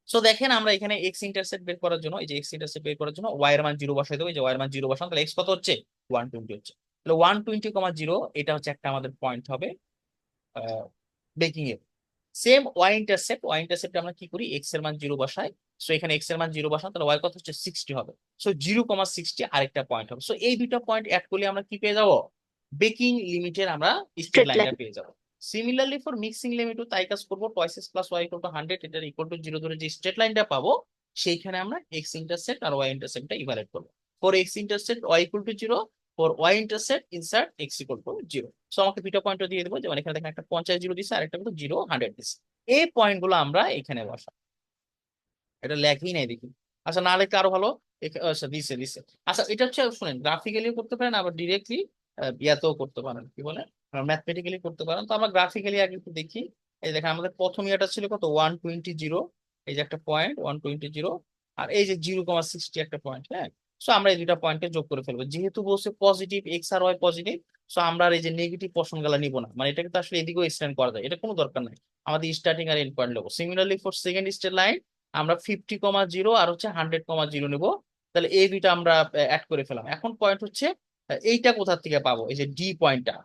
S1: সো দেখেন আমরা এখানে এক্স ইন্টারসেপ্ট বের করার জন্য, এই যে এক্স ইন্টারসেপ্ট বের করার জন্য ওয়াই এর মান জিরো বসাই দেবো, এই যে ওয়াই এর মান জিরো বসান, তাহলে এক্স কত হচ্ছে? 120 হচ্ছে। তাহলে 120, 0 এটা হচ্ছে একটা আমাদের পয়েন্ট হবে বেকিং এর। সেম ওয়াই ইন্টারসেপ্ট আমরা কি করি? এক্স এর মান জিরো বসাই। সো এখানে এক্স এর মান জিরো বসান, তাহলে ওয়াই কত হচ্ছে? 60 হবে। সো 0,60 আরেকটা পয়েন্ট হবে। সো এই দুইটা পয়েন্ট অ্যাড করলে আমরা কি পেয়ে যাবো? বেকিং লিমিটের আমরা স্ট্রেট
S3: স্ট্রেট
S1: লাইনটা
S3: লাইন।
S1: পেয়ে যাবো। সিমিলারলি ফর মিক্সিং লিমিটও তাই কাজ করবো, twice x plus y equal to 100, এটার ইকুয়াল টু জিরো ধরে যে স্ট্রেট লাইনটা পাবো, সেইখানে আমরা এক্স ইন্টারসেপ্ট আর ওয়াই ইন্টারসেপ্টটা ইভালুয়েট করবো। For x intercept y equal to zero, for y intercept insert x equal to zero. So আমাকে দুইটা পয়েন্ট দিয়ে দেবো, যেমন এখানে দেখেন একটা 50 জিরো দিচ্ছে আর একটা কিন্তু 0 100 দিচ্ছে। এই পয়েন্ট গুলো আমরা এখানে বসা, এটা লেখেই নাই দেখি। আচ্ছা না লিখলে আরো ভালো। আচ্ছা দিছে দিছে। আচ্ছা এটা হচ্ছে শুনেন, গ্রাফিক্যালি করতে পারেন আবার ডিরেক্টলি ইয়াতেও করতে পারেন, কি বলে ম্যাথমেটিক্যালি করতে পারেন। তো আমরা গ্রাফিক্যালি আগে একটু দেখি। এই দেখেন আমাদের প্রথম ইয়াটা ছিল কত? 120, 0, এই যে একটা পয়েন্ট 120, 0, আর এই যে 0,60 একটা পয়েন্ট, হ্যাঁ। সো আমরা এই দুইটা পয়েন্টে যোগ করে ফেলবো, যেহেতু বলছে পজিটিভ এক্স আর ওয়াই পজিটিভ, সো আমরা আর এই যে নেগেটিভ পোর্শন গুলা নিবো না, মানে এটাকে তো আসলে এদিকেও এক্সটেন্ড করা যায়, এটা কোনো দরকার নাই, আমাদের স্টার্টিং আর এন্ড পয়েন্ট নেবো। Similarly for second state line আমরা 50,0 আর হচ্ছে 100,0 নেবো, তাহলে এই দুইটা আমরা অ্যাড করে ফেলাম। এখন পয়েন্ট হচ্ছে এইটা কোথা থেকে পাবো, এই যে ডি পয়েন্টটা,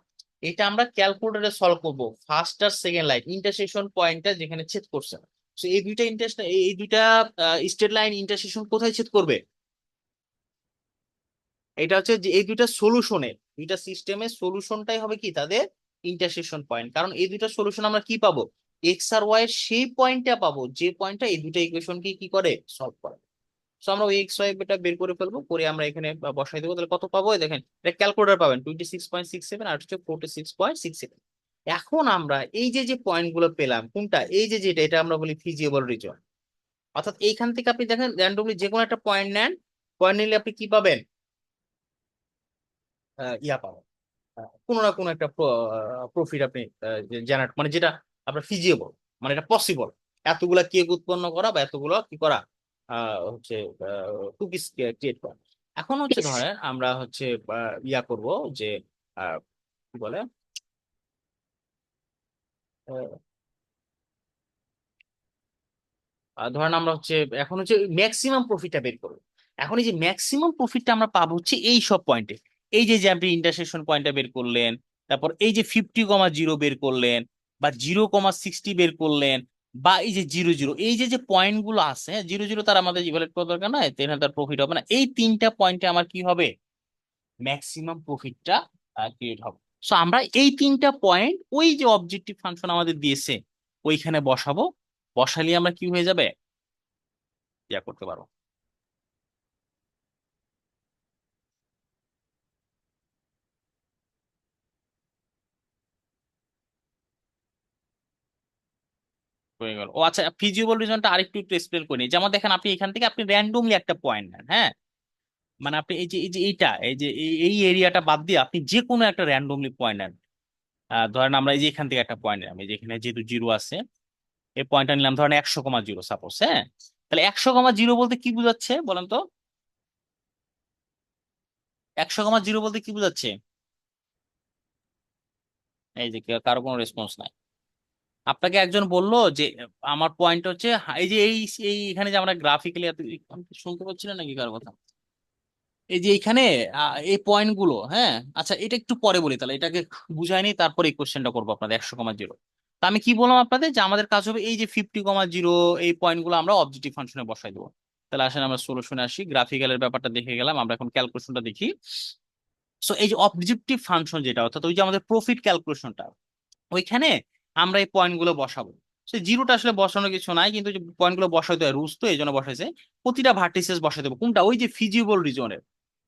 S1: এটা আমরা ক্যালকুলেটরে সলভ করবো ফার্স্ট আর সেকেন্ড লাইন ইন্টারসেকশন পয়েন্টটা যেখানে ছেদ করছে। তো এই দুইটা এই দুইটা স্টেট লাইন ইন্টারসেকশন কোথায় ছেদ করবে, এটা হচ্ছে যে এই দুইটা সলিউশনের, দুইটা সিস্টেমের সলিউশনটাই হবে কি তাদের ইন্টারসেকশন পয়েন্ট, কারণ এই দুইটা সলিউশন আমরা কি পাবো, এক্স আর ওয়াই এর সেই পয়েন্টটা পাবো যে পয়েন্টটা এই দুইটা ইকুয়েশনকে কি করে সলভ করে। তো আমরা ওই এক্স ওয়াই এটা বের করে ফেলবো, করে আমরা এখানে বসাই দেবো, তাহলে কত পাবো, এই দেখেন এটা ক্যালকুলেটর পাবেন 26.67 আর হচ্ছে 46.67। এখন আমরা এই যে যে পয়েন্ট গুলো পেলাম কোনটা, এই যে যেটা, এটা আমরা বলি ফিজিবল রিজন। অর্থাৎ এইখান থেকে আপনি দেখেন র্যান্ডমলি যে কোনো একটা পয়েন্ট নেন, পয়েন্ট নিলে আপনি কি পাবেন, ইয়া পাবেন, কোনো না কোনো একটা প্রফিট আপনি জেনারেট, মানে যেটা আপনার ফিজিবল, মানে এটা পসিবল, এতগুলা কেক উৎপন্ন করা বা এতগুলো কি করা, হচ্ছে কুকিজ ক্রিয়েট করা। এখন হচ্ছে ধরেন আমরা হচ্ছে ইয়া করব যে কি বলে, ধরেন আমরা হচ্ছে এখন হচ্ছে ম্যাক্সিমাম প্রফিটটা বের করবো। এখন এই যে ম্যাক্সিমাম প্রফিটটা আমরা পাবো হচ্ছে এই সব পয়েন্টে, এই যে যে আপনি ইন্টারসেকশন পয়েন্টটা বের করলেন, তারপর এই যে 50,0 বের করলেন, বা 0,60 বের করলেন, বা এই যে 0,0, এই যে যে পয়েন্ট গুলো আছে, 0,0 তার আমাদের ইভালুয়েট করা দরকার নাই, তেন তার প্রফিট হবে না, এই তিনটা পয়েন্টে আমার কি হবে, ম্যাক্সিমাম প্রফিটটা ক্রিয়েট হবে। সো আমরা এই তিনটা পয়েন্ট ওই যে অবজেক্টিভ ফাংশন আমাদের দিয়েছে ওইখানে বসাবো, বসালে আমরা কি হয়ে যাবে, ইয়া করতে পারবো। হয়ে গেল। ও আচ্ছা, ফিজিবল রিজনটা আরেকটু একটু এক্সপ্লেন করি, যেমন দেখেন আপনি এখান থেকে আপনি র্যান্ডমলি একটা পয়েন্ট নেন, হ্যাঁ, মানে আপনি এই যে এইটা এই যে এই এরিয়াটা বাদ দিয়ে আপনি যে কোনো একটা র্যান্ডমলি পয়েন্ট নেন। ধরেন আমরা এই যে এখান থেকে একটা পয়েন্ট নিলাম, এই যে এখানে যেহেতু জিরো আছে, এই পয়েন্টটা নিলাম ধরেন 100,0 সাপোজ, হ্যাঁ, তাহলে 100,0 বলতে কি বোঝাচ্ছে বলেন তো, 100,0 বলতে কি বোঝাচ্ছে, এই যে কারো কোনো রেসপন্স নাই। আপনাকে একজন বললো যে আমার পয়েন্ট হচ্ছে এই যে এই এই এখানে যে আমরা গ্রাফিক্যালি শুনতে পাচ্ছি না নাকি কারো কথা, এই যে এইখানে এই পয়েন্ট গুলো, হ্যাঁ, আচ্ছা এটা একটু পরে বলি, তাহলে এটাকে বুঝাই নি তারপরে এই কোশ্চেনটা করবো আপনাদের 100,0। তা আমি কি বললাম আপনাদের, যে আমাদের কাজ হবে এই যে 50,0, এই পয়েন্ট গুলো আমরা অবজেক্টিভ ফাংশনে বসাই দেবো। তাহলে আসেন আমরা সলিউশনে আসি, গ্রাফিক্যালের ব্যাপারটা দেখে গেলাম, আমরা এখন ক্যালকুলেশনটা দেখি। সো এই যে অবজেক্টিভ ফাংশন যেটা, অর্থাৎ ওই যে আমাদের প্রফিট ক্যালকুলেশনটা, ওইখানে আমরা এই পয়েন্ট গুলো বসাবো। সে জিরোটা আসলে বসানোর কিছু নাই, কিন্তু যে পয়েন্ট গুলো বসাইতে হয় রুলস, তো এই জন্য বসাইছে, প্রতিটা ভার্টিসেস বসাই দেবো কোনটা, ওই যে ফিজিবল রিজনের।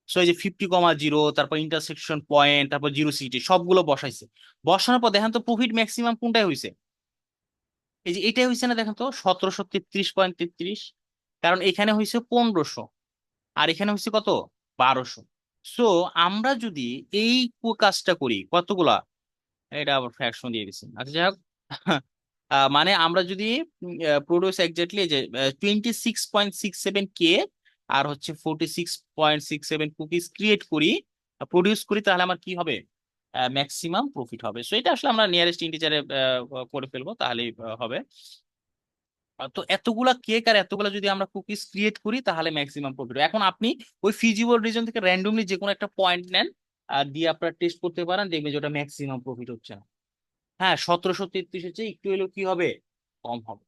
S1: সো এই যে 50,0, তারপর ইন্টারসেকশন পয়েন্ট, তারপর 0 সিটি সবগুলো বসাইছে। বসানোর পর দেখেন তো প্রফিট ম্যাক্সিমাম কোনটাই হয়েছে, এই যে এটাই হয়েছে না, দেখেন তো 1733.33, কারণ এখানে হয়েছে 1500 আর এখানে হয়েছে কত, 1200। সো আমরা যদি এই কাজটা করি কতগুলা, এটা আবার ফ্র্যাকশন দিয়ে দিচ্ছি, আচ্ছা যাই হোক, মানে আমরা যদি প্রডিউস এক্স্যাক্টলি যে 26.67 কে আর হচ্ছে 46.67 কুকিজ ক্রিয়েট করি, প্রডিউস করি, তাহলে আমার কি হবে, ম্যাক্সিমাম প্রফিট হবে। সো এটা আসলে আমরা নিয়ারেস্ট ইন্টিজারে করে ফেলবো, তাহলেই হবে। তো এতগুলা কেক আর এতগুলা যদি আমরা কুকিজ ক্রিয়েট করি তাহলে ম্যাক্সিমাম প্রফিট। এখন আপনি ওই ফিজিবল রিজন থেকে র্যান্ডমলি যে কোনো একটা পয়েন্ট নেন, আর দিয়ে আপনারা টেস্ট করতে পারেন, দেখবেন যে ওটা ম্যাক্সিমাম প্রফিট হচ্ছে না। হ্যাঁ, 1733 হচ্ছে একটু এলেও কি হবে, কম হবে।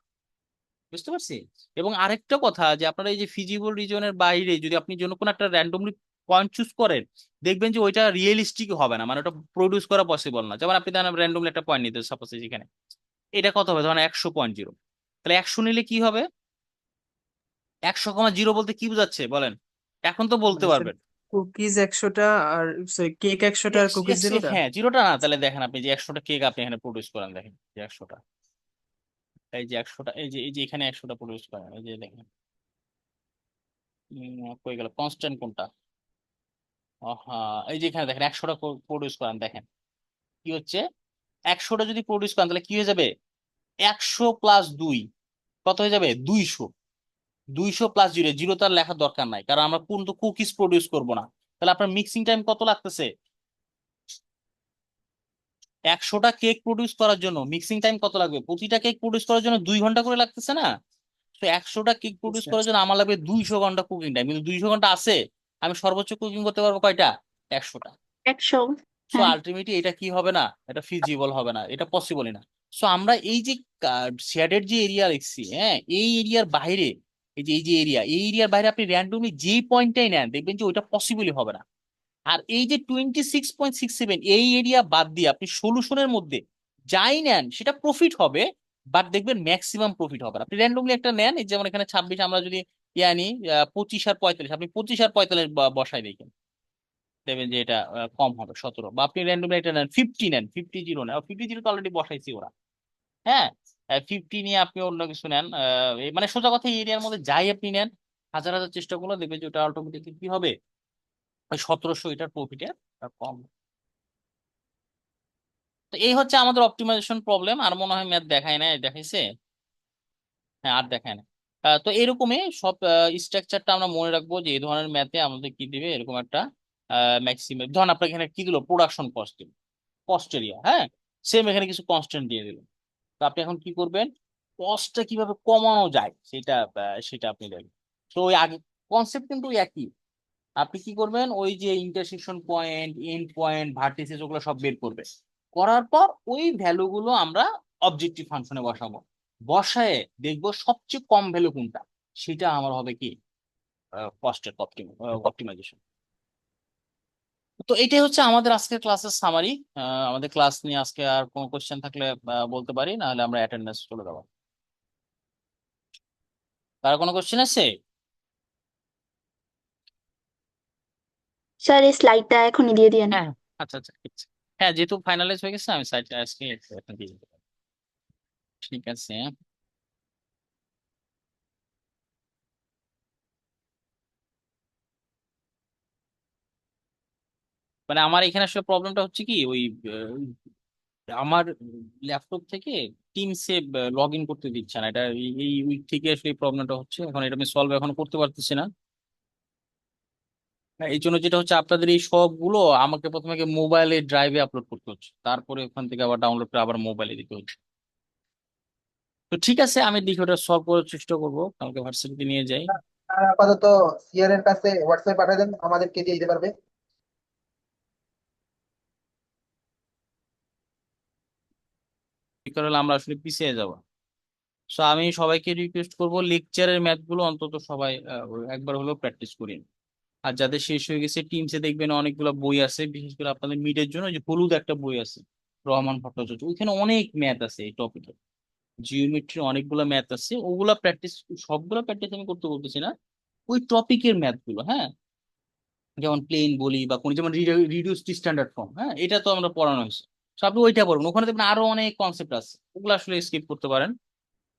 S1: বুঝতে পারছি। এবং আরেকটা কথা, যে আপনারা এই যে ফিজিবল রিজনের বাইরে যদি আপনি জন্য কোনো একটা র্যান্ডমলি পয়েন্ট চুজ করেন, দেখবেন যে ওইটা রিয়েলিস্টিক হবে না, মানে ওটা প্রডিউস করা পসিবল না। যেমন আপনি ধরেন র্যান্ডমলি একটা পয়েন্ট নিতে, সাপোজ এখানে এটা কত হবে, ধরেন 100.0, তাহলে 100 নিলে কি হবে, 100,0 বলতে কি বোঝাচ্ছে বলেন, এখন তো বলতে
S2: মানে স্যার
S1: পারবেন।
S2: কুকিজ 100টা আর কেক 100টা আর কুকিজ 0টা।
S1: হ্যাঁ, জিরোটা না, তাহলে দেখেন আপনি যে 100টা কেক আপনি এখানে প্রডিউস করেন, দেখেন যে 100টা, এই যে 100টা, এই যে এখানে 100টা প্রডিউস করেন, এই যে দেখেন, কই গেল কনস্ট্যান্ট কোনটা, হ্যাঁ এই যে এখানে দেখেন 100টা প্রডিউস করেন, দেখেন কি হচ্ছে, 100টা যদি প্রডিউস করেন তাহলে কি হয়ে যাবে, 100 + 2 কত হয়ে যাবে, 200।
S3: 200 + 0, জিরো তার লেখার দরকার নাই, কারণ আমরা কোন তো কুকিজ প্রডিউস করব না। তাহলে আপনার মিক্সিং টাইম কত লাগতেছে? 100টা কেক প্রডিউস করার জন্য মিক্সিং টাইম কত লাগবে? প্রতিটা কেক প্রডিউস করার জন্য 2 ঘন্টা করে লাগতেছে না? তো 100টা কেক প্রডিউস করার জন্য আমার লাগবে 200 ঘন্টা কুকিং টাইম, কিন্তু 200 ঘন্টা আছে, আমি সর্বোচ্চ কুকিং করতে পারবো কয়টা? 100টা।
S4: 100।
S3: সো
S4: হ্যাঁ।
S3: আলটিমেটলি এটা কি হবে না, এটা ফিজিবল হবে না, এটা পসিবলই না। সো আমরা এই যে শেডের যে এরিয়া লিখছি, হ্যাঁ, এই এরিয়ার বাইরে, এই যে এরিয়ার বাইরে আপনি র্যান্ডমলি যেই পয়েন্টটাই নেন দেখবেন যে ওইটা পসিবলই হবে না। আর এই যে 26.67 এই এরিয়া বাদ দিয়ে আপনি সলিউশনের মধ্যে যাই নেন সেটা প্রফিট হবে, বাট দেখবেন ম্যাক্সিমাম প্রফিট হবে না। আপনি র্যান্ডমলি একটা নেন, এই যেমন এখানে 26, আমরা যদি ইয়া নিই 25 আর 45, আপনি 25 আর 45 বসাই দেখেন, দেখবেন যে এটা কম হবে 17। বা আপনি র্যান্ডমলি একটা নেন 50, নেন 50 নেন, 50 তো অলরেডি বসাইছি ওরা, হ্যাঁ। 50 নিয়ে আপনি অন্য কিছু নেন, মানে সোজা কথা এই এরিয়ার মধ্যে যাই আপনি নেন, হাজার হাজার চেষ্টা করলে দেখবেন যে ওটা অটোমেটিকলি কি হবে, ওই 1700 এটার প্রফিটে কম। তো এই হচ্ছে আমাদের অপটিমাইজেশন প্রবলেম। আর মনে হয় ম্যাথ দেখায় না, দেখাইছে? হ্যাঁ, আর দেখায় না। তো এরকমই সব স্ট্রাকচারটা আমরা মনে রাখবো যে এই ধরনের ম্যাথে আমাদের কি দিবে, এরকম একটা ম্যাক্সিমাম, ধরুন আপনাকে এখানে কি দিল, প্রোডাকশন কস্ট দিল, কস্ট এরিয়া, হ্যাঁ, সেম এখানে কিছু কনস্ট্যান্ট দিয়ে দিল। তো আপনি এখন কি করবেন, কস্টটা কিভাবে কমানো যায় সেটা আপনি দেখবেন। তো ওই আগে কনসেপ্ট কিন্তু ওই একই। আপনি কি করবেন, ওই যে intersection point, end point, vertices, ওগুলো সব বের করবে, করার পর ওই ভ্যালু গুলো আমরা অবজেক্টিভ ফাংশনে বসাবো, বসায় দেখবো সবচেয়ে কম ভ্যালু কোনটা, সেটা আমার হবে কি কস্টের অপটিমাইজেশন। তো এটাই হচ্ছে আমাদের আজকের ক্লাসের সামারি। আমাদের ক্লাস নিয়ে আজকে আর কোনো কোশ্চেন থাকলে বলতে পারি, না হলে আমরা অ্যাটেন্ডেন্স চলে যাবো। তার কোনো কোশ্চেন আছে?
S4: স্যার এই স্লাইডটা এখনই দিয়ে দিয়েন।
S3: হ্যাঁ, আচ্ছা আচ্ছা, ঠিক আছে। হ্যাঁ, যেহেতু ফাইনালাইজ হয়ে গেছে আমি সাইটটা আজকে এখন দিয়ে দিতে পারি। ঠিক আছে। মানে আমার এখানে আসলে প্রবলেমটা হচ্ছে কি, ওই আমার ল্যাপটপ থেকে টিমসে লগ ইন করতে দিচ্ছে না, এটা এই উইক থেকে আসলে এই প্রবলেমটা হচ্ছে, এখন এটা আমি সলভ এখনো করতে পারতেছি না। এই জন্য যেটা হচ্ছে, আপনাদের এই সবগুলো আমাকে প্রথমে মোবাইলে ড্রাইভে আপলোড করতে হচ্ছে, তারপরে ওখান থেকে আবার ডাউনলোড করে আবার মোবাইলে দিতে হচ্ছে। তো ঠিক আছে, আমি দেখি ওটা সলভ করার চেষ্টা করবো, কালকে ভার্সিটিতে নিয়ে যাই।
S5: আর আপাতত সিআর এর কাছে হোয়াটসঅ্যাপ পাঠিয়ে দেন, আমাদেরকে দিয়ে দিতে পারবে।
S3: এই কারণে আমরা আসলে পিছিয়ে যাবো। সো আমি সবাইকে রিকোয়েস্ট করবো, লেকচারের ম্যাথ গুলো অন্তত সবাই একবার হলেও প্র্যাকটিস করি। আর যাদের শেষ হয়ে গেছে টিমসে, দেখবেন অনেকগুলো বই আছে, বিশেষ করে আপনাদের মিডের জন্য, ওই যে হলুদ একটা বই আছে, রহমান ভট্টাচার্য, ওইখানে অনেক ম্যাথ আছে এই টপিকে, জিওমেট্রি অনেকগুলো ম্যাথ আছে, ওগুলা প্র্যাকটিস, সবগুলো প্র্যাকটিস আমি করতে বলতেছি না, ওই টপিকের ম্যাথ গুলো, হ্যাঁ, যেমন প্লেন বলি বা কোন, যেমন রিডিউসড স্ট্যান্ডার্ড ফর্ম, হ্যাঁ, এটা তো আমরা পড়ানো হয়েছে। তো আপনি ওইটা পড়বেন, ওখানে দেখবেন আরো অনেক কনসেপ্ট আছে, ওগুলো আসলে স্কিপ করতে পারেন,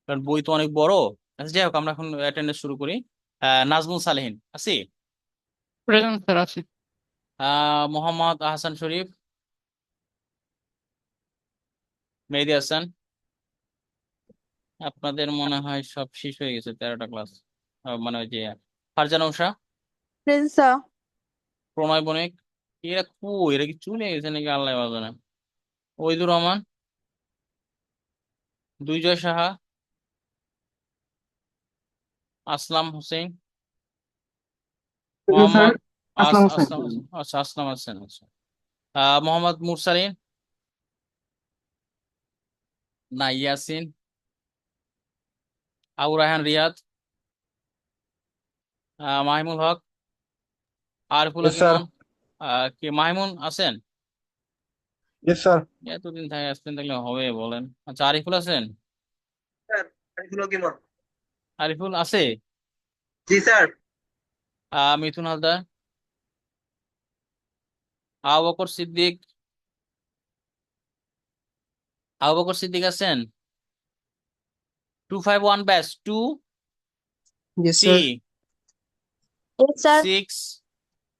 S3: কারণ বই তো অনেক বড়। আচ্ছা, যাই হোক, আমরা এখন অ্যাটেন্ডেন্স শুরু করি। নাজমুল সালেহিন আছি,
S2: প্রেজেন্ট স্যার আছে।
S3: মোহাম্মদ আহসান শরীফ, মেহেদী হাসান। আপনাদের মনে হয় সব শেষ হয়ে গেছে 13টা ক্লাস, মানে ওই যে ফারজানা উষা,
S4: প্রেজেন্ট স্যার।
S3: প্রণয় বণিক, এরা এরা কি চলে গেছে নাকি আল্লাহ জানে, ওইদুর রহমান, দুইজয় সাহা, আসলাম হোসেন,
S5: স্যার
S3: মোহাম্মদ
S5: আসসালাম স্যার।
S3: আসলাম, আচ্ছা, আসলাম হোসেন, আচ্ছা। মোহাম্মদ মুরসালিন, না ইয়াসিন, আবু রায়হান রিয়াদ, মাহিমুল হক, আরিফুল
S5: ইয়েস
S3: হাকিম
S5: স্যার।
S3: কে মাহিমুন আছেন?
S5: Yes sir.
S3: এতদিন থাকে আসতেন, থাকলে হবে বলেন। আচ্ছা, আরিফুল আছেন?
S5: স্যার এগুলো কি মন?
S3: আরিফুল আছে।
S5: জি স্যার।
S3: মিথুন হালদার, আবু বকর সিদ্দিক, আবু বকর সিদ্দিক আছেন? 251 batch, two
S2: yes
S3: three
S2: sir.
S4: Yes, sir.
S3: Six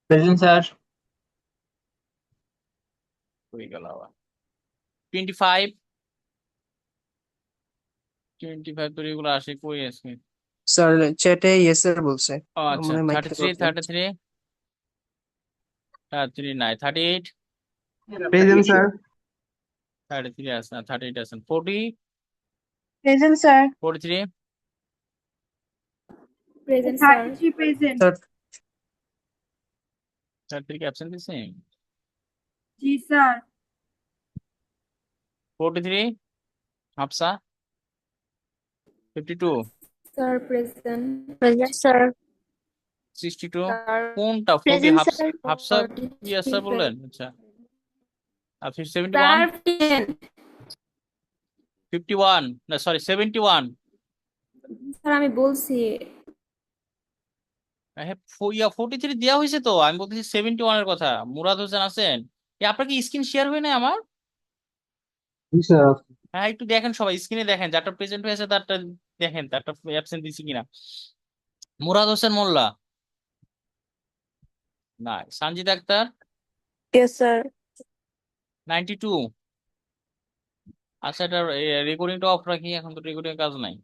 S5: present sir.
S3: হয়ে গেল আবার। 25, 25 তো এগুলো আসে কই আছে?
S2: স্যার চ্যাটে ইয়েস স্যার বলছে
S3: ও আচ্ছা,
S2: মনে হয় মাইক
S3: 33,
S2: থেকে
S3: 33, 33 নাই, 38,
S2: প্রেজেন্ট স্যার
S3: 33 আছে না, 38 আছে, 40,
S4: present sir
S3: 43,
S4: present sir
S2: sir
S3: 33 কি অ্যাবসেন্ট দিছে?
S4: জি sir
S3: 43, Hafsa, 52,
S4: sir present sir
S3: 62,
S4: sir
S3: কোনটা 40?
S4: Present
S3: Hafsa,
S4: sir
S3: Hafsa yes sir বললেন, আচ্ছা। আর 71,
S4: স্যার প্রেজেন্ট
S3: 51, না সরি 71,
S4: স্যার আমি বলছি
S3: হ্যাঁ 43 দেওয়া হয়েছে তো, আমি বলতেছি 71 এর কথা। মুরাদ হোসেন আছেন? আপনার কি স্ক্রিন শেয়ার হয় না আমার?
S5: জি স্যার
S3: হ্যাঁ একটু দেখেন, সবাই স্ক্রিনে দেখেন, যারটা প্রেজেন্ট হয়েছে তারটা দেখেন, তারটা অ্যাবসেন্ট দিছি কিনা। মুরাদ হোসেন মোল্লা না, সানজিদ আক্তার
S4: ইয়েস স্যার
S3: 92। আচ্ছা, এটা রেকর্ডিংটা অফ রাখি, এখন তো রেকর্ডিং কাজ নাই।